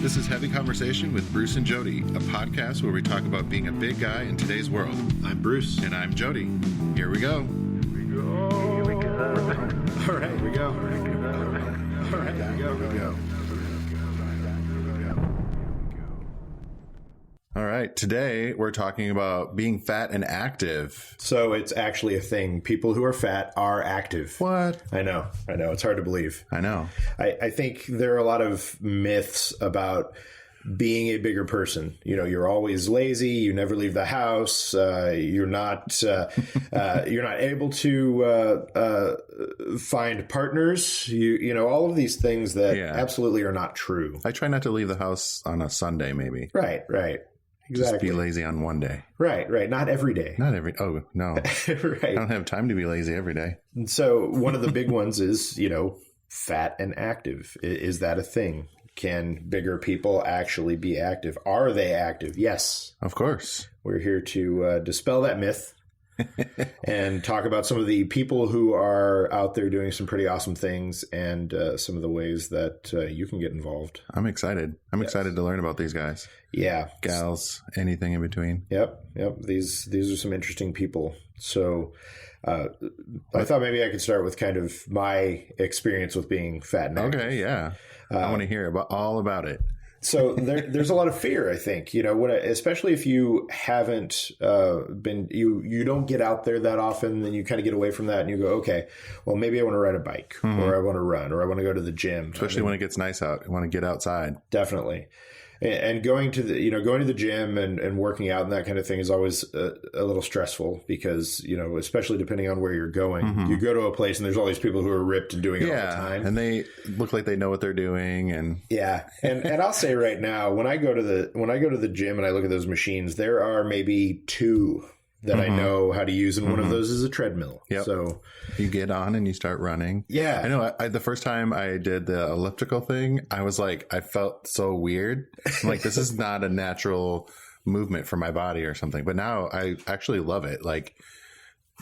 This is Heavy Conversation with Bruce and Jody, a podcast where we talk about being a big guy in today's world. I'm Bruce. And I'm Jody. Here we go. Here we go. All right, here we go. All right, here we go. All right, today we're talking about being fat and active. So it's actually a thing. People who are fat are active. What? I know. It's hard to believe. I know. I think there are a lot of myths about being a bigger person. You know, you're always lazy. You never leave the house. You're not able to find partners. You know, all of these things that absolutely are not true. I try not to leave the house on a Sunday, maybe. Right. Exactly. Just be lazy on one day. Right. Not every day. Oh, no. Right. I don't have time to be lazy every day. And so one of the big ones is, fat and active. Is that a thing? Can bigger people actually be active? Are they active? Yes. Of course. We're here to dispel that myth and talk about some of the people who are out there doing some pretty awesome things and some of the ways that you can get involved. I'm excited. I'm excited to learn about these guys. Yeah. Gals, anything in between. Yep. These are some interesting people. So I thought maybe I could start with kind of my experience with being fat and active. Okay, yeah. I want to hear all about it. So there's a lot of fear, I think, especially if you haven't you don't get out there that often, then you kind of get away from that and you go, okay, well, maybe I want to ride a bike or I want to run or I want to go to the gym. Especially when it gets nice out. You want to get outside. Definitely. And going to the gym and working out and that kind of thing is always a little stressful because, especially depending on where you're going, you go to a place and there's all these people who are ripped and doing it all the time. And they look like they know what they're doing. And and I'll say right now, when I go to the gym and I look at those machines, there are maybe two that I know how to use, and one of those is a treadmill. Yep. So you get on and you start running. Yeah. I know. The first time I did the elliptical thing, I was like, I felt so weird. I'm like, this is not a natural movement for my body or something. But now I actually love it. Like,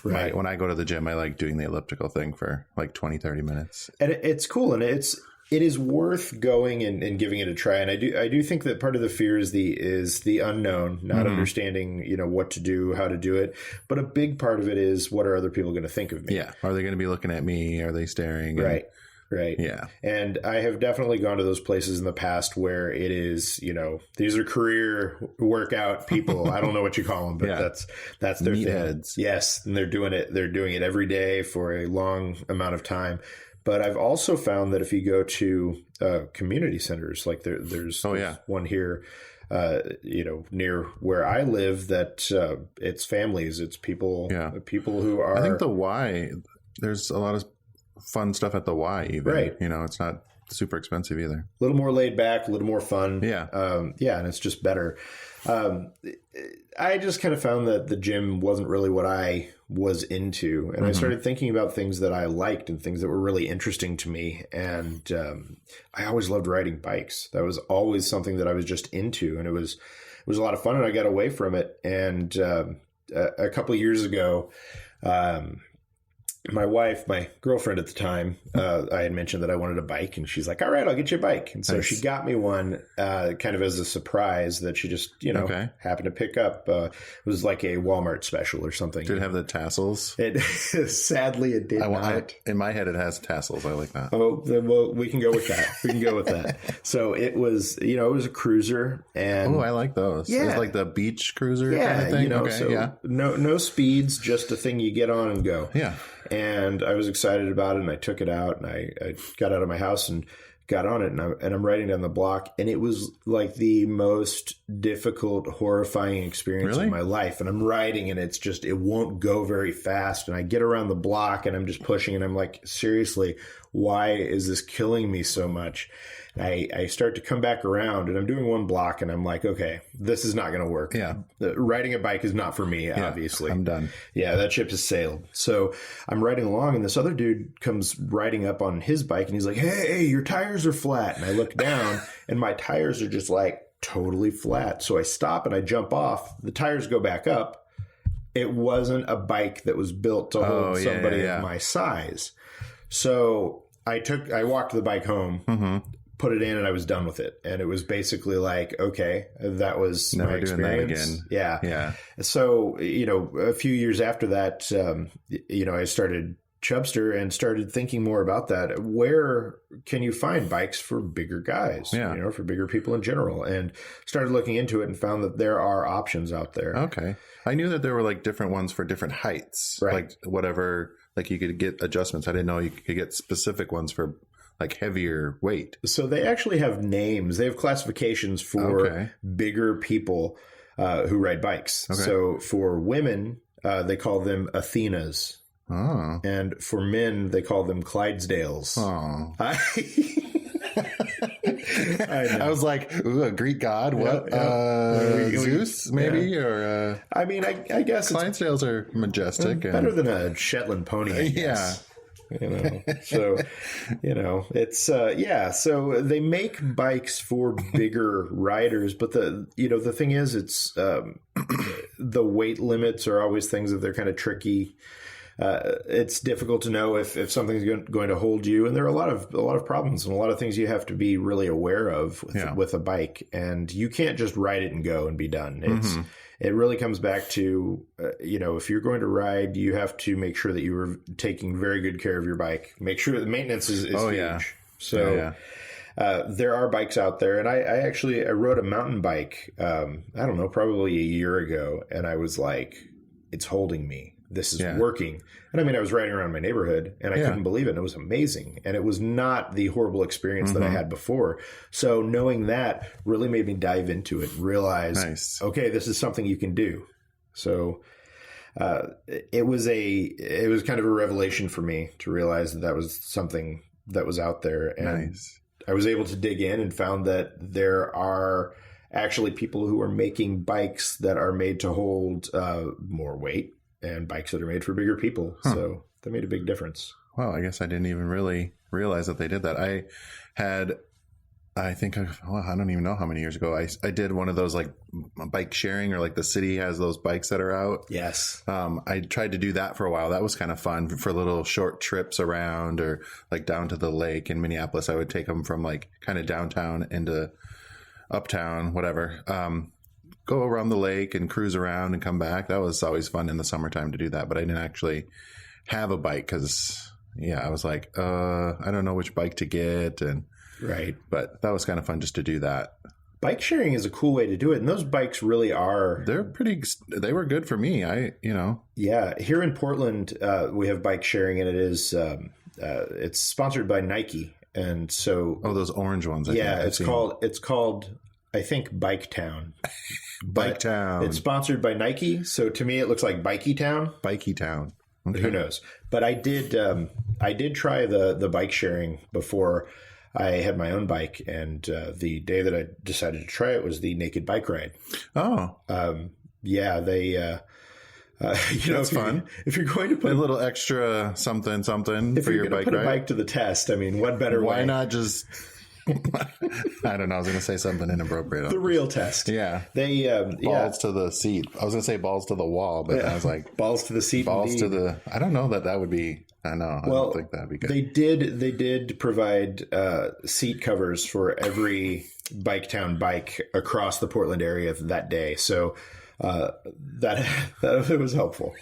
right. When I go to the gym, I like doing the elliptical thing for like 20, 30 minutes. And it's cool. And it is worth going and giving it a try. And I do think that part of the fear is the unknown, not understanding, what to do, how to do it. But a big part of it is, what are other people going to think of me? Yeah. Are they going to be looking at me? Are they staring? Right. Yeah. And I have definitely gone to those places in the past where it is, these are career workout people. I don't know what you call them, but that's their thing. Meatheads. Yes. And they're doing it every day for a long amount of time. But I've also found that if you go to community centers, like there's one here, near where I live, that it's families, it's people, people who are. I think the Y, there's a lot of fun stuff at the Y, even. Right. It's not super expensive either. A little more laid back, a little more fun. Yeah. And it's just better. I just kind of found that the gym wasn't really what I was into. And I started thinking about things that I liked and things that were really interesting to me. And I always loved riding bikes. That was always something that I was just into. And it was a lot of fun, and I got away from it. And a couple of years ago, my wife, my girlfriend at the time, I had mentioned that I wanted a bike, and she's like, all right, I'll get you a bike. And so she got me one kind of as a surprise that she just, happened to pick up. It was like a Walmart special or something. Did it have the tassels? Sadly, it did not. In my head, it has tassels. I like that. Oh, well, we can go with that. So it was, it was a cruiser. And I like those. Yeah. It's like the beach cruiser kind of thing. No speeds, just a thing you get on and go. Yeah. And I was excited about it, and I took it out, and I got out of my house and got on it, and I'm riding down the block, and it was like the most difficult, horrifying experience of my life. And I'm riding, and it won't go very fast. And I get around the block, and I'm just pushing, and I'm like, seriously, why is this killing me so much? I start to come back around, and I'm doing one block, and I'm like, okay, this is not going to work. Yeah. Riding a bike is not for me, obviously. I'm done. Yeah, that ship has sailed. So I'm riding along, and this other dude comes riding up on his bike, and he's like, hey, your tires are flat. And I look down, and my tires are just like totally flat. So I stop, and I jump off. The tires go back up. It wasn't a bike that was built to hold somebody of my size. So I walked the bike home, put it in and I was done with it. And it was basically like, okay, that was Never my doing that experience. again. Yeah. Yeah. So, a few years after that, I started Chubster and started thinking more about that. Where can you find bikes for bigger guys, Yeah. for bigger people in general? And started looking into it and found that there are options out there. Okay. I knew that there were like different ones for different heights, Right. like whatever, like you could get adjustments. I didn't know you could get specific ones for like heavier weight. So they actually have names. They have classifications for Okay. bigger people who ride bikes. Okay. So for women, they call them Athenas. Oh. And for men, they call them Clydesdales. Oh. I I was like, ooh, a Greek god? What? yeah. Zeus, maybe? Or I mean, I guess it's Clydesdales are majestic. better And, than a Shetland pony. I guess. So it's so they make bikes for bigger riders, but the thing is, it's the weight limits are always things that they're kind of tricky. It's difficult to know if something's going to hold you, and there are a lot of problems and a lot of things you have to be really aware of with a bike, and you can't just ride it and go and be done. It really comes back to if you're going to ride, you have to make sure that you are taking very good care of your bike. Make sure the maintenance is huge. Yeah. So. There are bikes out there, and I rode a mountain bike. I don't know, probably a year ago, and I was like, it's holding me. This is working. And I mean, I was riding around my neighborhood and I couldn't believe it. And it was amazing. And it was not the horrible experience that I had before. So knowing that really made me dive into it, realize, okay, this is something you can do. So it was kind of a revelation for me to realize that was something that was out there. And I was able to dig in and found that there are actually people who are making bikes that are made to hold more weight, and bikes that are made for bigger people. So that made a big difference. Well, I guess I didn't even really realize that they did that. I don't even know how many years ago, I did one of those like bike sharing, or like the city has those bikes that are out. Yes. I tried to do that for a while. That was kind of fun for little short trips around, or like down to the lake in Minneapolis. I would take them from like kind of downtown into uptown, whatever. Go around the lake and cruise around and come back. That was always fun in the summertime to do that. But I didn't actually have a bike because, I was like, I don't know which bike to get. But that was kind of fun just to do that. Bike sharing is a cool way to do it. And those bikes really are. They were good for me. Yeah. Here in Portland, we have bike sharing, and it is, it's sponsored by Nike. And so. Oh, those orange ones. It's called, I think, Bike Town. Bike Town. It's sponsored by Nike, so to me it looks like Bikey Town. Bikey Town. Okay. Who knows? But I did try the bike sharing before I had my own bike, and the day that I decided to try it was the Naked Bike Ride. Oh, they. That's fun. If you're going to put a little extra something for your bike ride, put a ride, bike to the test. I mean, what better way? Why not just? I don't know. I was going to say something inappropriate. The real test. Yeah. They balls to the seat. I was going to say balls to the wall, but I was like balls to the seat. Balls to the. I don't know that would be. I know. I don't think that'd be good. They did provide seat covers for every Bike Town bike across the Portland area that day. So that it was helpful.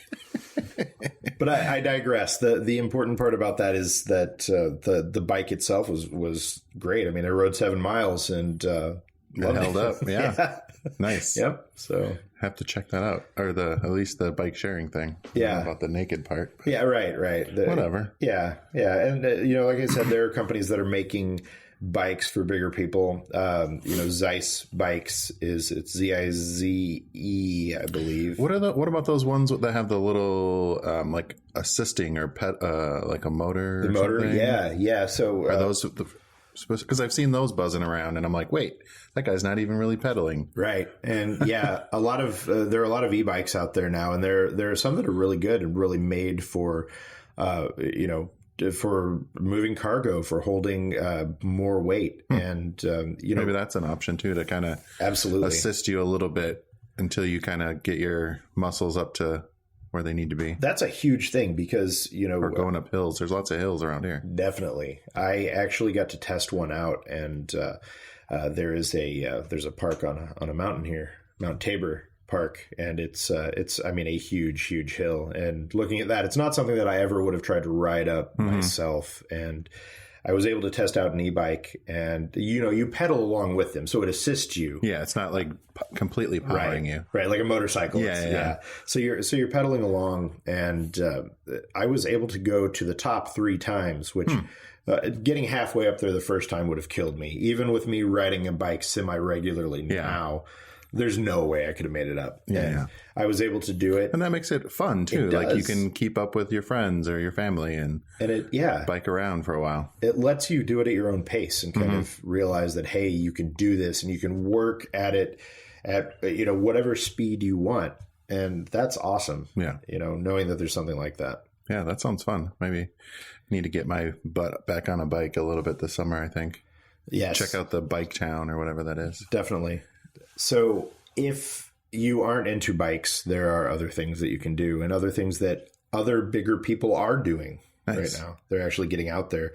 But I digress. The important part about that is that the bike itself was great. I mean, I rode 7 miles and it held up. Yeah. Nice. Yep. So have to check that out, or at least the bike sharing thing. Yeah. About the naked part. Yeah. Right. Whatever. Yeah. And like I said, there are companies that are making bikes for bigger people. Zeiss Bikes it's ZIZE, I believe. What about those ones that have the little like assisting or pet like a motor? The motor, something? yeah. So are those because I've seen those buzzing around, and I'm like, wait, that guy's not even really pedaling, right? And there are a lot of e-bikes out there now, and there are some that are really good and really made for for moving cargo, for holding more weight. And, maybe that's an option too, to kind of absolutely assist you a little bit until you kind of get your muscles up to where they need to be. That's a huge thing because, or going up hills. There's lots of hills around here. Definitely. I actually got to test one out, and there's a park on a mountain here, Mount Tabor Park, and it's a huge hill. And looking at that, it's not something that I ever would have tried to ride up myself. And I was able to test out an e-bike, and you pedal along with them, so it assists you. Yeah, it's not like completely powering you, right? Like a motorcycle. Yeah. So you're pedaling along, and I was able to go to the top 3 times, which getting halfway up there the first time would have killed me. Even with me riding a bike semi-regularly now, there's no way I could have made it up. Yeah. I was able to do it. And that makes it fun too. Like you can keep up with your friends or your family and bike around for a while. It lets you do it at your own pace and kind of realize that, hey, you can do this and you can work at it at, whatever speed you want. And that's awesome. Yeah. Knowing that there's something like that. Yeah, that sounds fun. Maybe I need to get my butt back on a bike a little bit this summer, I think. Yes. Check out the Bike Town or whatever that is. Definitely. So if you aren't into bikes, there are other things that you can do and other things that other bigger people are doing right now. They're actually getting out there.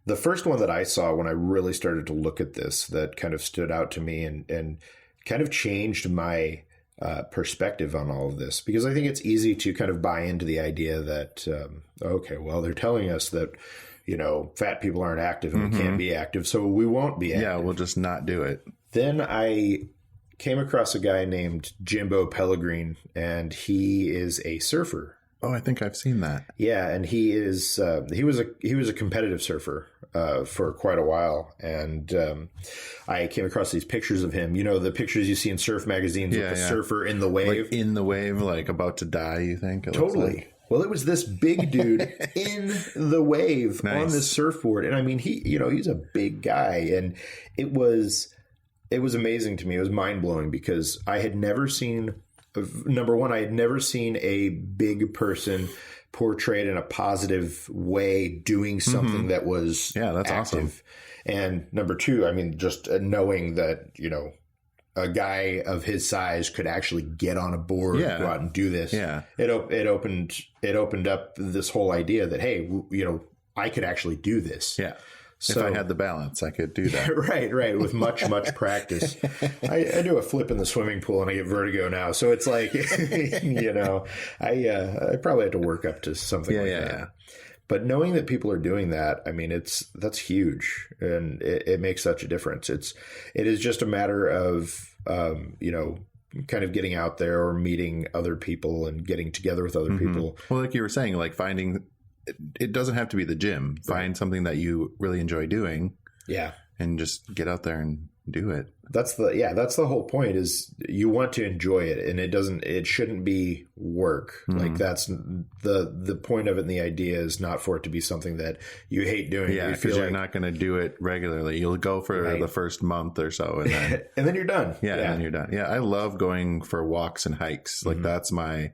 The first one that I saw when I really started to look at this that kind of stood out to me and kind of changed my perspective on all of this, because I think it's easy to kind of buy into the idea that, they're telling us that, fat people aren't active and we can't be active, so we won't be active. Yeah, we'll just not do it. Then I came across a guy named Jimbo Pellegrin, and he is a surfer. Oh, I think I've seen that. Yeah, and he was a competitive surfer for quite a while, and I came across these pictures of him. The pictures you see in surf magazines with the surfer in the wave, like in the wave, like about to die. You think? Totally. Well, it was this big dude in the wave on this surfboard, and I mean, he's a big guy, and it was amazing to me. It was mind blowing because I had never seen. Number one, I had never seen a big person portrayed in a positive way doing something that was that's active. awesome. And number two, I mean, just knowing that, a guy of his size could actually get on a board, go out and do this. Yeah. It opened up this whole idea that, hey, I could actually do this. Yeah. So, if I had the balance, I could do that. Right. With much practice. I do a flip in the swimming pool and I get vertigo now. So it's like, I probably have to work up to something like that. Yeah. But knowing that people are doing that, I mean, that's huge, and it makes such a difference. It is just a matter of, kind of getting out there or meeting other people and getting together with other people. Well, like you were saying, like finding. It doesn't have to be the gym. Find something that you really enjoy doing. Yeah. And just get out there and do it. That's the whole point is you want to enjoy it, and it shouldn't be work. Like that's the point of it. And the idea is not for it to be something that you hate doing. Yeah. Because you're not going to do it regularly. You'll go for the first month or so and then, and then you're done. Yeah. And then you're done. Yeah. I love going for walks and hikes. Like that's my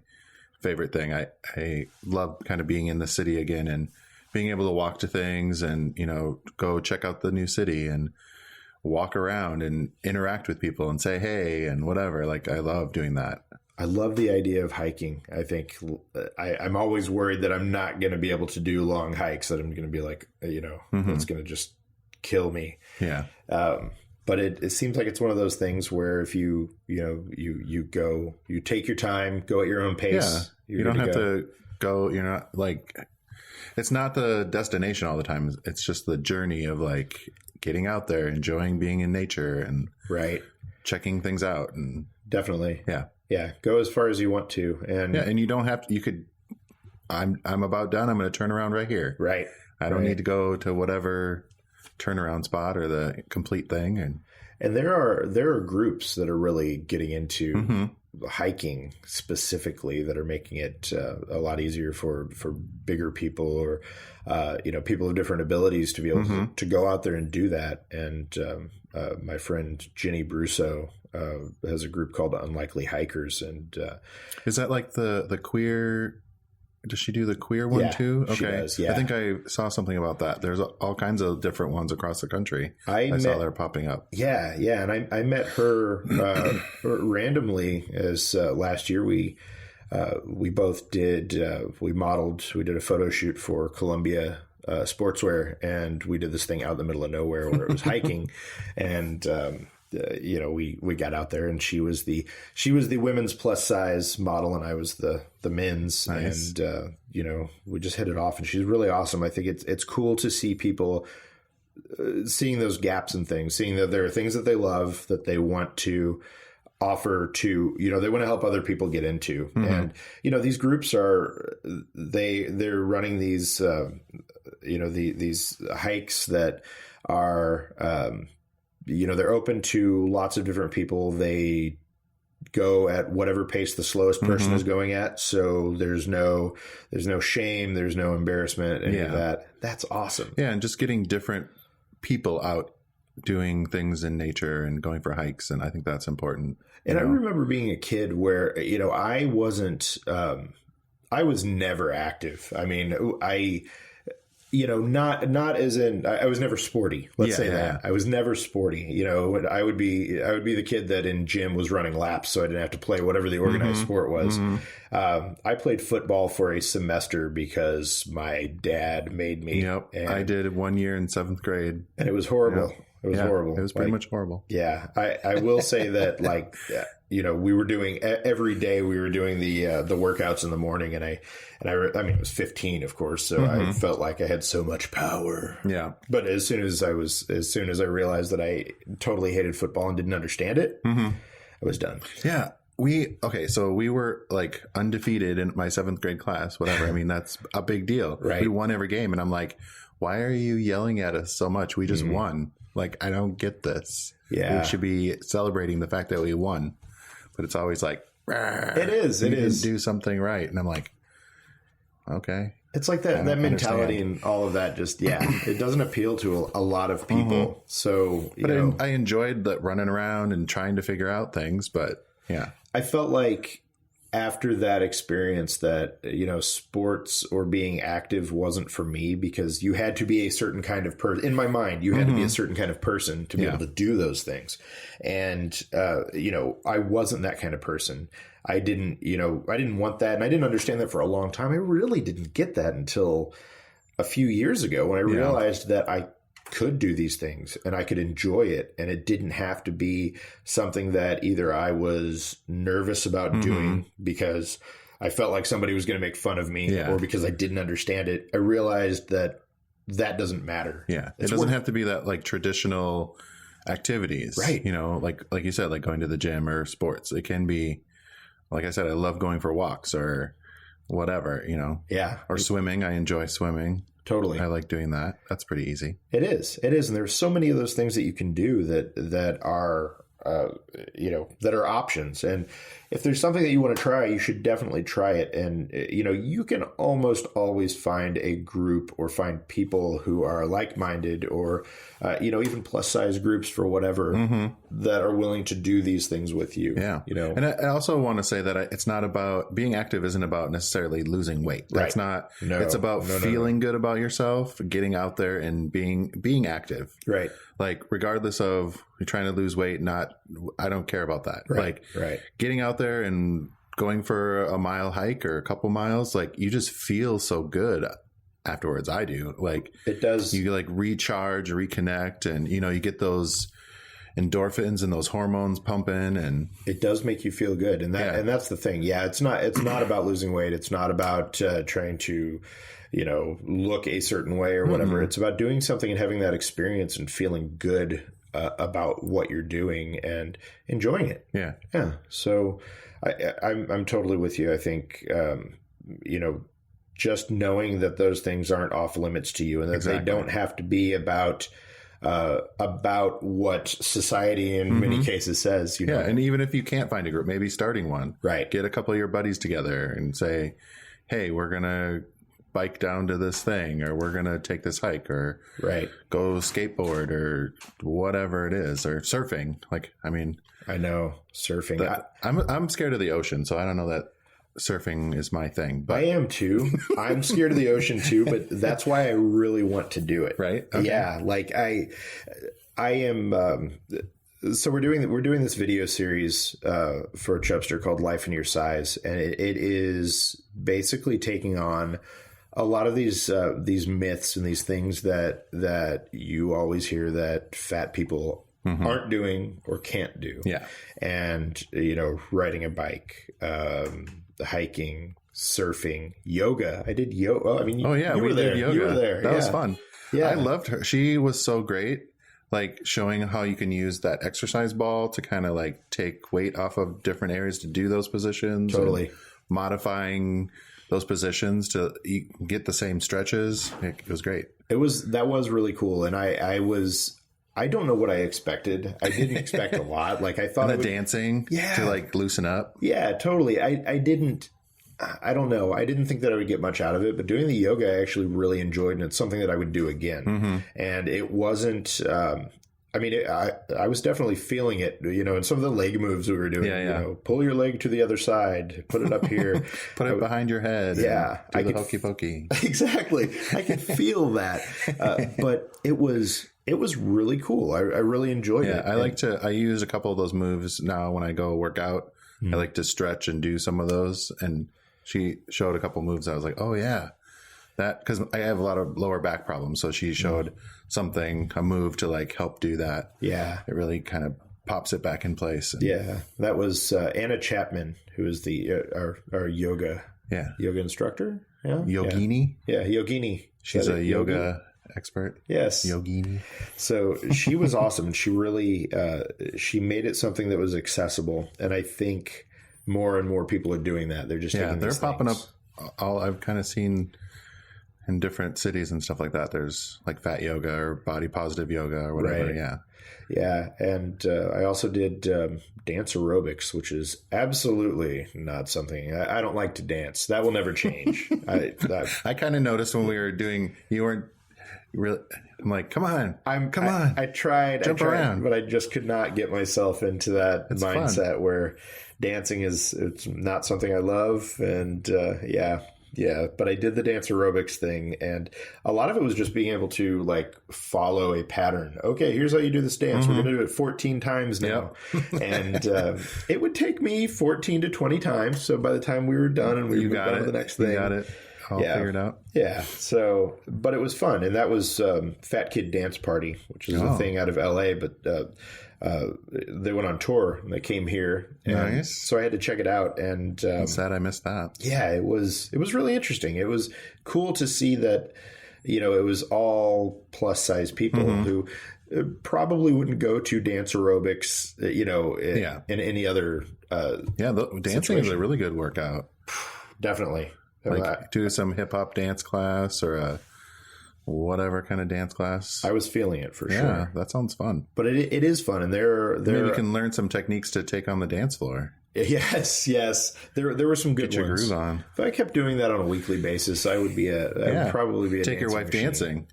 favorite thing. I love kind of being in the city again and being able to walk to things and, go check out the new city and walk around and interact with people and say, hey, and whatever. Like, I love doing that. I love the idea of hiking. I think I'm always worried that I'm not going to be able to do long hikes, that I'm going to be like, it's going to just kill me. Yeah. But it seems like it's one of those things where if you go, you take your time, go at your own pace. Yeah. You don't have to go. You're not like, it's not the destination all the time. It's just the journey of like getting out there, enjoying being in nature and checking things out. And definitely. Yeah. Yeah. Go as far as you want to. And you don't have to, you could, I'm about done. I'm going to turn around right here. Right. I don't need to go to whatever turnaround spot or the complete thing. And there are groups that are really getting into hiking specifically that are making it a lot easier for bigger people or people of different abilities to be able to go out there and do that. And my friend Ginny Brusso has a group called Unlikely Hikers. And is that like the queer? Does she do the queer one too? Okay. She does, yeah. I think I saw something about that. There's all kinds of different ones across the country. I saw they're popping up. Yeah. And I met her randomly as last year we we both did, we did a photo shoot for Columbia Sportswear, and we did this thing out in the middle of nowhere where it was hiking. And, we got out there, and she was the women's plus size model, and I was the men's. Nice. And, we just hit it off, and she's really awesome. I think it's cool to see people seeing those gaps in things, seeing that there are things that they love that they want to offer to, they want to help other people get into. Mm-hmm. And, these groups they're running these, these hikes that are, they're open to lots of different people. They go at whatever pace the slowest person mm-hmm. is going at. So there's no shame. There's no embarrassment, any of that. That's awesome. Yeah. And just getting different people out doing things in nature and going for hikes. And I think that's important. And I remember being a kid where, I wasn't, I was never active. I mean, not as in, I was never sporty. Let's say that. I was never sporty. I would be the kid that in gym was running laps, so I didn't have to play whatever the organized mm-hmm. sport was. Mm-hmm. I played football for a semester because my dad made me. Yep. And I did 1 year in 7th grade. And it was horrible. Yep. It was horrible. It was pretty much horrible. Yeah. I will say that we were doing every day we were doing the workouts in the morning, and I mean, it was 15, of course. So mm-hmm. I felt like I had so much power. Yeah. But as soon as I realized that I totally hated football and didn't understand it, mm-hmm. I was done. Yeah. So we were like undefeated in my 7th grade class, whatever. I mean, that's a big deal. Right. We won every game. And I'm like, why are you yelling at us so much? We just mm-hmm. won. Like, I don't get this. Yeah. We should be celebrating the fact that we won. But it's always like, it is. It is. Do something right. And I'm like, okay. It's like that mentality and all of that. Just, it doesn't appeal to a lot of people. Mm-hmm. So, I enjoyed running around and trying to figure out things. But yeah, I felt like after that experience that, sports or being active wasn't for me, because you had to be a certain kind of person. In my mind, you had mm-hmm. to be a certain kind of person to be able to do those things. And, I wasn't that kind of person. I didn't want that. And I didn't understand that for a long time. I really didn't get that until a few years ago when I realized that I could do these things and I could enjoy it. And it didn't have to be something that either I was nervous about mm-hmm. doing because I felt like somebody was going to make fun of me or because I didn't understand it. I realized that doesn't matter. Yeah. It doesn't have to be that like traditional activities, right? Like you said, like going to the gym or sports. It can be, like I said, I love going for walks or whatever, or swimming. I enjoy swimming. Totally. I like doing that. That's pretty easy. It is. And there's so many of those things that you can do that are, that are options. And if there's something that you want to try, you should definitely try it. And, you can almost always find a group or find people who are like-minded or, even plus size groups for whatever mm-hmm. that are willing to do these things with you. Yeah. And I also want to say that it's not about being active isn't about necessarily losing weight. That's not, it's about feeling good about yourself, getting out there and being active. Right. Like regardless of you're trying to lose weight, I don't care about that. Right. Getting out there and going for a mile hike or a couple miles, like you just feel so good afterwards. I do. Like it does. You like recharge, reconnect, and you get those endorphins and those hormones pumping, and it does make you feel good. And that's the thing. Yeah, it's not about losing weight. It's not about trying to look a certain way or whatever. Mm-hmm. It's about doing something and having that experience and feeling good about what you're doing and enjoying it. Yeah. Yeah. So I'm totally with you. I think, just knowing that those things aren't off limits to you and that they don't have to be about what society in mm-hmm. many cases says, Yeah. And even if you can't find a group, maybe starting one, right? Get a couple of your buddies together and say, hey, we're going to bike down to this thing, or we're going to take this hike, or go skateboard, or whatever it is, or surfing. I know surfing. I'm scared of the ocean, so I don't know that surfing is my thing. But I am too. I'm scared of the ocean too, but that's why I really want to do it. Right. Okay. Yeah. Like I am, So we're doing this video series for Chubster called Life in Your Size, and it is basically taking on a lot of these myths and these things that you always hear that fat people aren't doing or can't do. Yeah. And, you know, riding a bike, hiking, surfing, yoga. I did yoga. Oh, I mean, we were there. did yoga. You were there. That was fun. Yeah. I loved her. She was so great. Like showing how you can use that exercise ball to kind of like take weight off of different areas to do those positions. Totally. Modifying those positions to get the same stretches. It was great. That was really cool. And I don't know what I expected. I didn't expect a lot. Like I thought and the dancing to like loosen up. Yeah, totally. I don't know. I didn't think that I would get much out of it, but doing the yoga I actually really enjoyed, and it's something that I would do again. And it wasn't, I was definitely feeling it, you know, in some of the leg moves we were doing, you know, pull your leg to the other side, put it up here. Put it behind your head. Yeah. Do the hokey pokey. Exactly. I could feel that. But it was really cool. I really enjoyed it. I use a couple of those moves now when I go work out. I like to stretch and do some of those. And she showed a couple moves. I was like, oh yeah, that, because I have a lot of lower back problems. So she showed a move to like help do that. Yeah. It really kind of pops it back in place. Yeah. That was Anna Chapman, who is our yoga instructor. Yeah. Yogini. Yeah. Yogini. She's a yoga expert. Yes. Yogini. So she was awesome. She really, she made it something that was accessible. And I think more and more people are doing that. They're just taking these popping things. up. I've kind of seen in different cities and stuff like that. There's like fat yoga or body positive yoga or whatever. Right. Yeah. Yeah. And I also did dance aerobics, which is absolutely not something I don't like to dance. That will never change. I kind of noticed when we were doing, you weren't really, I'm like, come on. I tried, around. but I just could not get myself into that mindset fun. where dancing it's not something I love. And but I did the dance aerobics thing, and a lot of it was just being able to like follow a pattern. Okay, here's how you do this dance. We're going to do it 14 times now. Yep. And it would take me 14 to 20 times. So by the time we were done and we moved on to the next thing. You got it all figured out. Yeah. So, but it was fun. And that was Fat Kid Dance Party, which is a thing out of LA, but they went on tour and they came here. And nice. So I had to check it out. And I'm sad I missed that. Yeah, it was really interesting. It was cool to see that, you know, it was all plus size people who probably wouldn't go to dance aerobics, you know, in any other dancing situation. Is a really good workout. Definitely. Like do some hip hop dance class or a whatever kind of dance class. I was feeling it for sure. Yeah, that sounds fun. But it is fun, and maybe you can learn some techniques to take on the dance floor. Yes. There were some good Get your ones. groove on. If I kept doing that on a weekly basis, I would probably be a take your wife machine. dancing.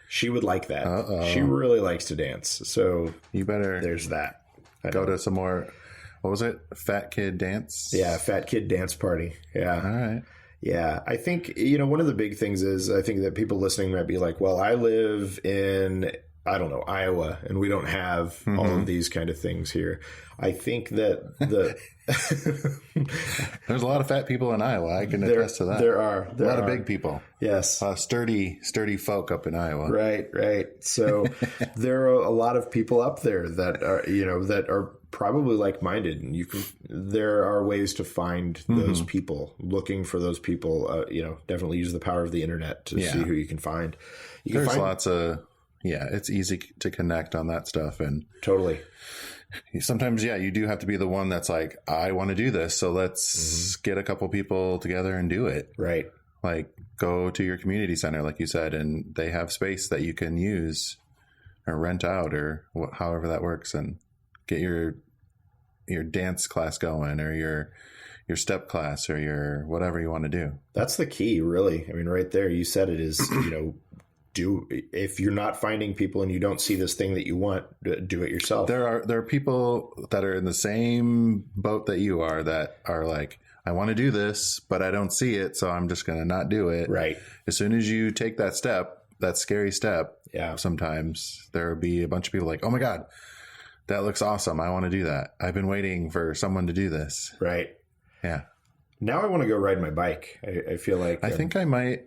She would like that. She really likes to dance. So you better. There's that. Go to some more. What was it? Fat Kid Dance. Yeah, Fat Kid Dance Party. Yeah. All right. Yeah, I think, you know, one of the big things is I think that people listening might be like, well, I live in, I don't know, Iowa, and we don't have all of these kind of things here. I think that there's a lot of fat people in Iowa. I can attest to that. There are a lot of big people. Yes. Sturdy folk up in Iowa. Right. So there are a lot of people up there that are, you know, that are probably like-minded, and there are ways to find those people. Looking for those people, you know, definitely use the power of the internet to see who you can find. There's lots of, it's easy to connect on that stuff. And totally. Sometimes, you do have to be the one that's like, I want to do this. So let's get a couple people together and do it. Right. Like go to your community center, like you said, and they have space that you can use or rent out or however that works, and get your dance class going or your step class or your whatever you want to do. That's the key, really. I mean, right there, you said it is, you know, if you're not finding people and you don't see this thing that you want, do it yourself. There are people that are in the same boat that you are that are like, I want to do this, but I don't see it, so I'm just going to not do it. Right. As soon as you take that step, that scary step, yeah, sometimes there will be a bunch of people like, oh my God, that looks awesome. I want to do that. I've been waiting for someone to do this. Right. Yeah. Now I want to go ride my bike. I feel like... I think I might...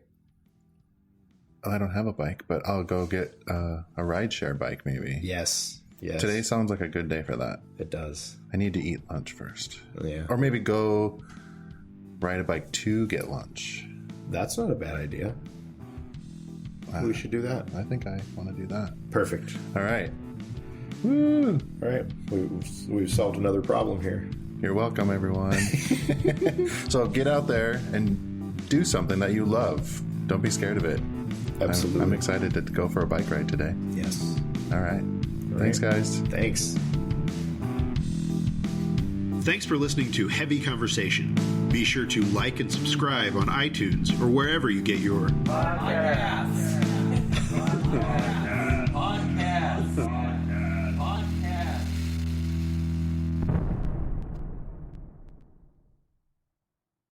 I don't have a bike, but I'll go get a rideshare bike maybe. Yes. Today sounds like a good day for that. It does. I need to eat lunch first. Yeah. Or maybe go ride a bike to get lunch. That's not a bad idea. We should do that. I think I want to do that. Perfect. All right. Woo! All right. We've solved another problem here. You're welcome, everyone. So get out there and do something that you love. Don't be scared of it. Absolutely. I'm excited to go for a bike ride today. Yes. All right. Thanks, guys. Thanks. Thanks for listening to Heavy Conversation. Be sure to like and subscribe on iTunes or wherever you get your podcasts.